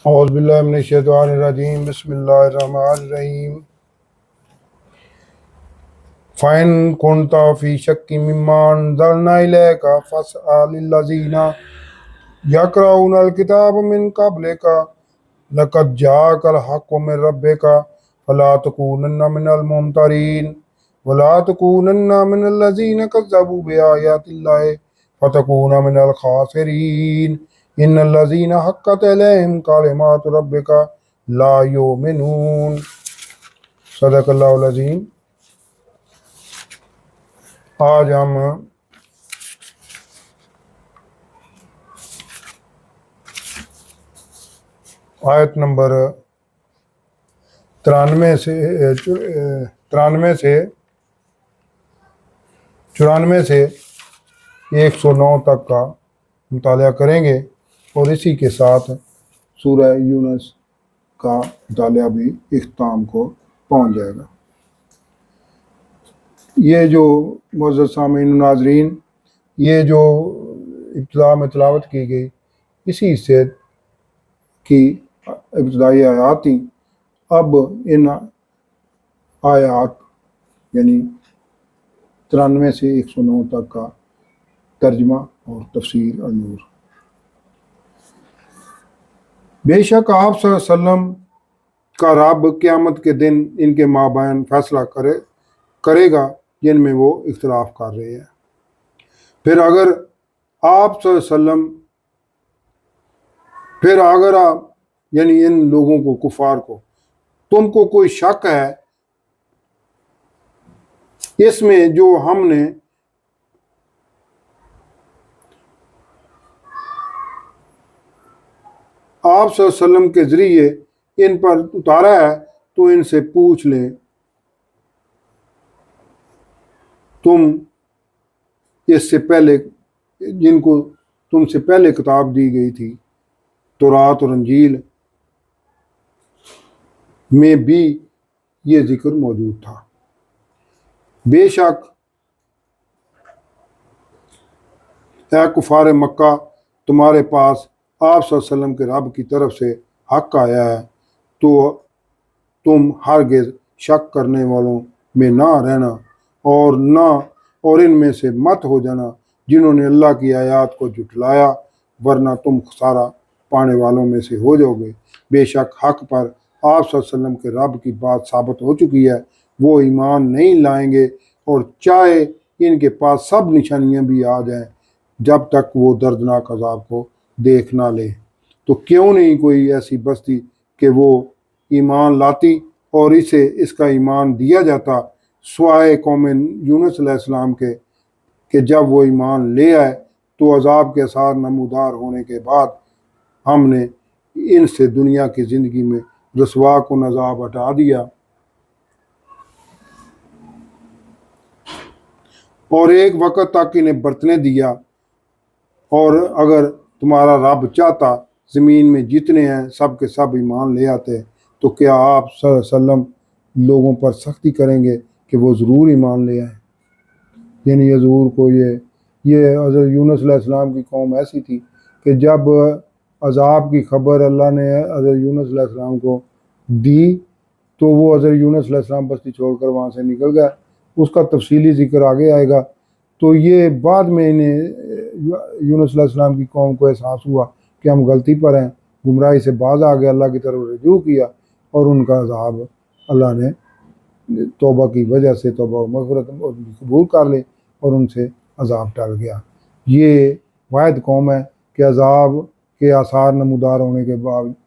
اعوذ باللہ من الشیطان الرجیم بسم اللہ الرحمن الرحیم فَإِن كُنتَ فِي شَكٍّ مِّمَّا أَنزَلْنَا إِلَيْكَ فَاسْأَلِ الَّذِينَ يَقْرَؤُونَ الْكِتَابَ مِن قَبْلِكَ لَقَدْ جَاءَكَ الْحَقُّ مِن رَّبِّكَ فَلَا تَكُونَنَّ مِنَ الْمُمْتَرِينَ وَلَا تَكُونَنَّ مِنَ الَّذِينَ كَذَّبُوا بِآيَاتِ اللَّهِ فَتَكُونَ مِنَ الْخَاسِرِينَ إِنَّ الَّذِينَ حَقَّتْ عَلَيْهِمْ كَلِمَاتُ رَبِّكَ لَا يُؤْمِنُونَ۔ صدق اللہ العظیم۔ آج ہم آیت نمبر 93 سے 109 تک کا مطالعہ کریں گے، اور اسی کے ساتھ سورہ یونس کا مطالعہ بھی اختتام کو پہنچ جائے گا۔ یہ جو معزز سامعین و ناظرین، یہ جو ابتدا میں تلاوت کی گئی اسی حصے کی ابتدائی آیات تھیں۔ اب ان آیات یعنی 93 سے 109 تک کا ترجمہ اور تفسیر اور نور۔ بے شک آپ صلی اللہ علیہ وسلم کا رب قیامت کے دن ان کے مابین فیصلہ کرے گا جن میں وہ اختلاف کر رہے ہیں۔ پھر اگر آپ صلی اللہ علیہ وسلم یعنی ان لوگوں کو، کفار کو، تم کو کوئی شک ہے اس میں جو ہم نے آپ صلی اللہ علیہ وسلم کے ذریعے ان پر اتارا ہے تو ان سے پوچھ لیں، تم اس سے پہلے جن کو تم سے پہلے کتاب دی گئی تھی، تورات اور انجیل میں بھی یہ ذکر موجود تھا۔ بے شک اے کفار مکہ، تمہارے پاس آپ صلی اللہ علیہ وسلم کے رب کی طرف سے حق آیا ہے، تو تم ہرگز شک کرنے والوں میں نہ رہنا اور ان میں سے مت ہو جانا جنہوں نے اللہ کی آیات کو جھٹلایا، ورنہ تم خسارہ پانے والوں میں سے ہو جاؤ گے۔ بے شک حق پر آپ صلی اللہ علیہ وسلم کے رب کی بات ثابت ہو چکی ہے، وہ ایمان نہیں لائیں گے، اور چاہے ان کے پاس سب نشانیاں بھی آ جائیں جب تک وہ دردناک عذاب کو دیکھ نہ لیں۔ تو کیوں نہیں کوئی ایسی بستی کہ وہ ایمان لاتی اور اسے اس کا ایمان دیا جاتا، سوائے قوم یونس علیہ السلام کے، کہ جب وہ ایمان لے آئے تو عذاب کے اثار نمودار ہونے کے بعد ہم نے ان سے دنیا کی زندگی میں رسوا کن عذاب ہٹا دیا، اور ایک وقت تک انہیں برتنے دیا۔ اور اگر تمہارا رب چاہتا زمین میں جتنے ہیں سب کے سب ایمان لے آتے، تو کیا آپ صلی اللہ علیہ وسلم لوگوں پر سختی کریں گے کہ وہ ضرور ایمان لے آئیں؟ یعنی حضور کو یہ حضرت یونس علیہ السلام کی قوم ایسی تھی کہ جب عذاب کی خبر اللہ نے حضرت یونس علیہ السلام کو دی تو وہ حضرت یونس علیہ السلام بستی چھوڑ کر وہاں سے نکل گیا۔ اس کا تفصیلی ذکر آگے آئے گا۔ تو یہ بعد میں انہیں یونس علیہ السلام کی قوم کو احساس ہوا کہ ہم غلطی پر ہیں، گمراہی سے باز آ گئے، اللہ کی طرف رجوع کیا، اور ان کا عذاب اللہ نے توبہ کی وجہ سے توبہ و مغفرت قبول کر لی اور ان سے عذاب ٹل گیا۔ یہ واحد قوم ہے کہ عذاب کے آثار نمودار ہونے کے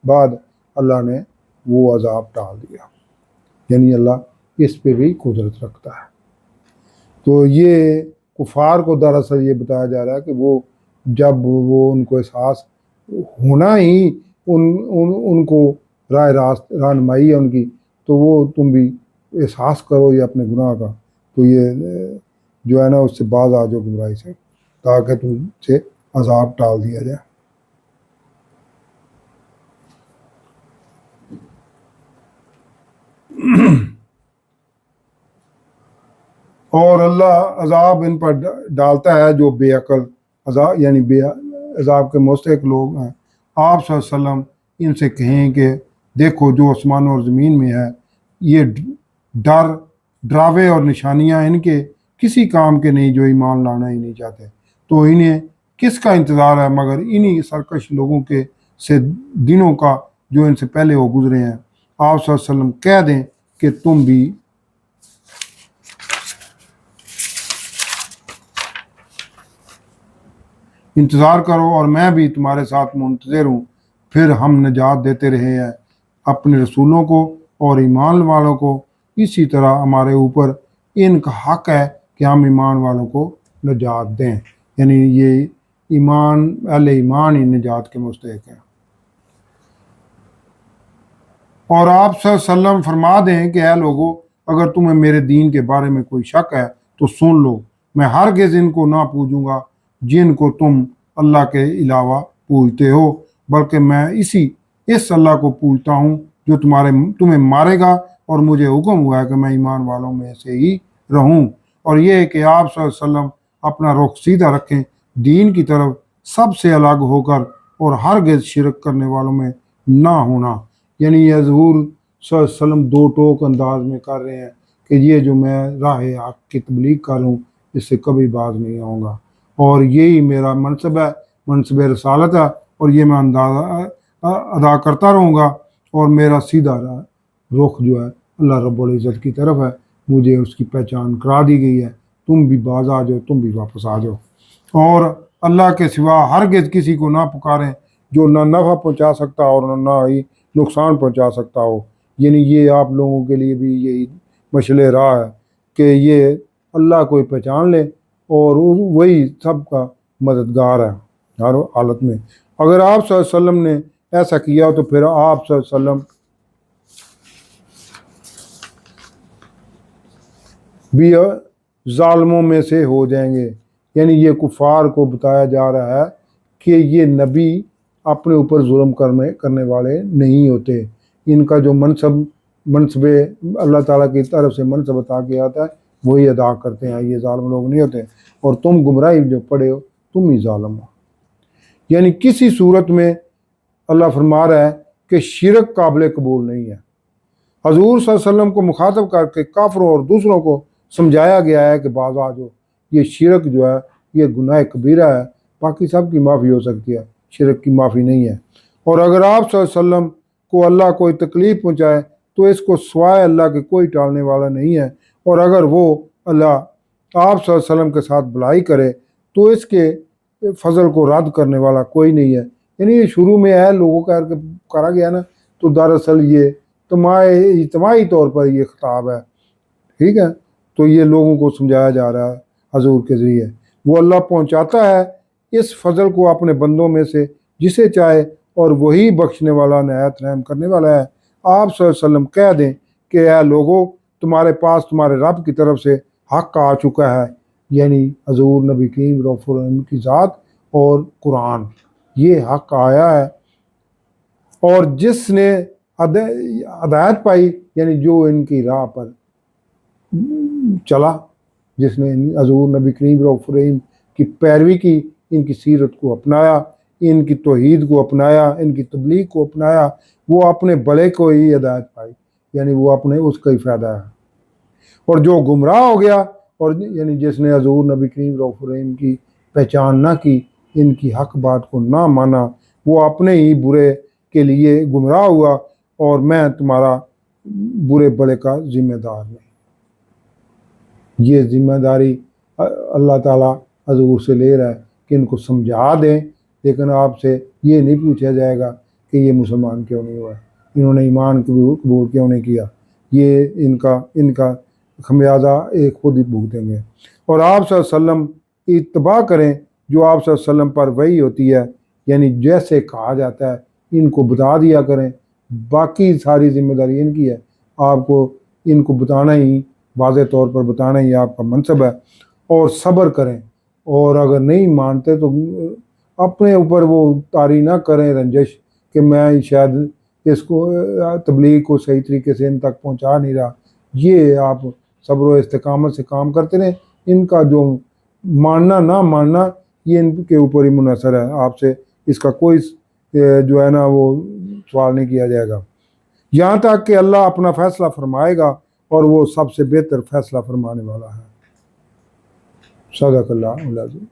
بعد اللہ نے وہ عذاب ٹال دیا، یعنی اللہ اس پہ بھی قدرت رکھتا ہے۔ تو یہ کفار کو دراصل یہ بتایا جا رہا ہے کہ وہ جب وہ ان کو احساس ہونا ہی ان کو راہ راست رہنمائی ہے ان کی، تو وہ تم بھی احساس کرو یہ اپنے گناہ کا، تو یہ جو ہے نا اس سے باز آ جاؤ گمراہی سے، تاکہ تم سے عذاب ٹال دیا جائے۔ اور اللہ عذاب ان پر ڈالتا ہے جو بے عقل عذاب کے مستحق لوگ ہیں۔ آپ صلی اللہ علیہ وسلم ان سے کہیں کہ دیکھو جو آسمان اور زمین میں ہے یہ ڈراوے اور نشانیاں ان کے کسی کام کے نہیں جو ایمان لانا ہی نہیں چاہتے، تو انہیں کس کا انتظار ہے مگر انہی سرکش لوگوں کے سے دنوں کا جو ان سے پہلے وہ گزرے ہیں۔ آپ صلی اللہ علیہ وسلم کہہ دیں کہ تم بھی انتظار کرو اور میں بھی تمہارے ساتھ منتظر ہوں، پھر ہم نجات دیتے رہے ہیں اپنے رسولوں کو اور ایمان والوں کو، اسی طرح ہمارے اوپر ان کا حق ہے کہ ہم ایمان والوں کو نجات دیں، یعنی یہ اہل ایمان ہی نجات کے مستحق ہیں۔ اور آپ صلی اللہ علیہ وسلم فرما دیں کہ اے لوگو، اگر تمہیں میرے دین کے بارے میں کوئی شک ہے تو سن لو، میں ہرگز ان کو نہ پوجوں گا جن کو تم اللہ کے علاوہ پوجتے ہو، بلکہ میں اس اللہ کو پوجتا ہوں جو تمہیں مارے گا، اور مجھے حکم ہوا ہے کہ میں ایمان والوں میں سے ہی رہوں۔ اور یہ ہے کہ آپ صلی اللہ علیہ وسلم اپنا رخ سیدھا رکھیں دین کی طرف، سب سے الگ ہو کر، اور ہرگز شرک کرنے والوں میں نہ ہونا۔ یعنی یہ حضور صلی اللہ علیہ وسلم دو ٹوک انداز میں کر رہے ہیں کہ یہ جو میں راہ حق کی تبلیغ کر رہا ہوں اس سے کبھی باز نہیں آؤں گا، اور یہی میرا منصب ہے، منصب رسالت ہے، اور یہ میں ادا کرتا رہوں گا، اور میرا سیدھا رخ جو ہے اللہ رب العزت کی طرف ہے، مجھے اس کی پہچان کرا دی گئی ہے۔ تم بھی باز آ جاؤ، تم بھی واپس آ جاؤ، اور اللہ کے سوا ہرگز کسی کو نہ پکاریں جو نہ نفع پہنچا سکتا اور نہ ہی نقصان پہنچا سکتا ہو۔ یعنی یہ آپ لوگوں کے لیے بھی یہی مشعل راہ ہے کہ یہ اللہ کو پہچان لیں، اور وہی سب کا مددگار ہے ہر حالت میں۔ اگر آپ صلی اللہ علیہ وسلم نے ایسا کیا تو پھر آپ صلی اللہ علیہ وسلم بھی ظالموں میں سے ہو جائیں گے۔ یعنی یہ کفار کو بتایا جا رہا ہے کہ یہ نبی اپنے اوپر ظلم کرنے والے نہیں ہوتے، ان کا جو منصب اللہ تعالیٰ کی طرف سے منصب عطا کیا جاتا ہے وہی ادا کرتے ہیں، یہ ظالم لوگ نہیں ہوتے، اور تم گمراہی جو پڑے ہو تم ہی ظالم ہو۔ یعنی کسی صورت میں اللہ فرما رہا ہے کہ شرک قابل قبول نہیں ہے۔ حضور صلی اللہ علیہ وسلم کو مخاطب کر کے کافروں اور دوسروں کو سمجھایا گیا ہے کہ باز آ جاؤ، یہ شرک جو ہے یہ گناہ کبیرہ ہے، باقی سب کی معافی ہو سکتی ہے، شرک کی معافی نہیں ہے۔ اور اگر آپ صلی اللہ علیہ وسلم کو اللہ کوئی تکلیف پہنچائے تو اس کو سوائے اللہ کے کوئی ٹالنے والا نہیں ہے، اور اگر وہ اللہ آپ صلی اللہ علیہ وسلم کے ساتھ بھلائی کرے تو اس کے فضل کو رد کرنے والا کوئی نہیں ہے۔ یعنی یہ شروع میں ہے لوگوں کا کرا گیا نا، تو دراصل یہ اجتماعی طور پر یہ خطاب ہے، ٹھیک ہے، تو یہ لوگوں کو سمجھایا جا رہا ہے حضور کے ذریعے۔ وہ اللہ پہنچاتا ہے اس فضل کو اپنے بندوں میں سے جسے چاہے، اور وہی بخشنے والا نہایت رحم کرنے والا ہے۔ آپ صلی اللہ علیہ وسلم کہہ دیں کہ اے لوگو، تمہارے پاس تمہارے رب کی طرف سے حق آ چکا ہے، یعنی حضور نبی کریم رؤوف الرحیم کی ذات اور قرآن، یہ حق آیا ہے، اور جس نے ہدایت پائی یعنی جو ان کی راہ پر چلا، جس نے حضور نبی کریم رؤوف الرحیم کی پیروی کی، ان کی سیرت کو اپنایا، ان کی توحید کو اپنایا، ان کی تبلیغ کو اپنایا، وہ اپنے بڑے کو ہی ہدایت پائی، یعنی وہ اپنے اس کا ہی فائدہ ہے۔ اور جو گمراہ ہو گیا، اور یعنی جس نے حضور نبی کریم رؤوف الرحیم کی پہچان نہ کی، ان کی حق بات کو نہ مانا، وہ اپنے ہی برے کے لیے گمراہ ہوا، اور میں تمہارا برے بڑے کا ذمہ دار نہیں۔ یہ ذمہ داری اللہ تعالیٰ حضور سے لے رہا ہے کہ ان کو سمجھا دیں، لیکن آپ سے یہ نہیں پوچھا جائے گا کہ یہ مسلمان کیوں نہیں ہوا، انہوں نے ایمان قبول کیوں نہیں کیا، یہ ان کا خمیازہ ایک خود ہی بھگتیں گے۔ اور آپ صلی اللہ علیہ وسلم کی اتباع کریں، جو آپ صلی اللہ علیہ وسلم پر وحی ہوتی ہے، یعنی جیسے کہا جاتا ہے ان کو بتا دیا کریں، باقی ساری ذمہ داری ان کی ہے، آپ کو ان کو بتانا ہی، واضح طور پر بتانا ہی آپ کا منصب ہے، اور صبر کریں، اور اگر نہیں مانتے تو اپنے اوپر وہ طاری نہ کریں رنجش کہ میں شاید اس کو تبلیغ کو صحیح طریقے سے ان تک پہنچا نہیں رہا۔ یہ آپ صبر و استقامت سے کام کرتے رہیں، ان کا جو ماننا نہ ماننا یہ ان کے اوپر ہی منحصر ہے، آپ سے اس کا کوئی جو ہے نا وہ سوال نہیں کیا جائے گا، یہاں تک کہ اللہ اپنا فیصلہ فرمائے گا اور وہ سب سے بہتر فیصلہ فرمانے والا ہے۔ صدق اللہ العظیم۔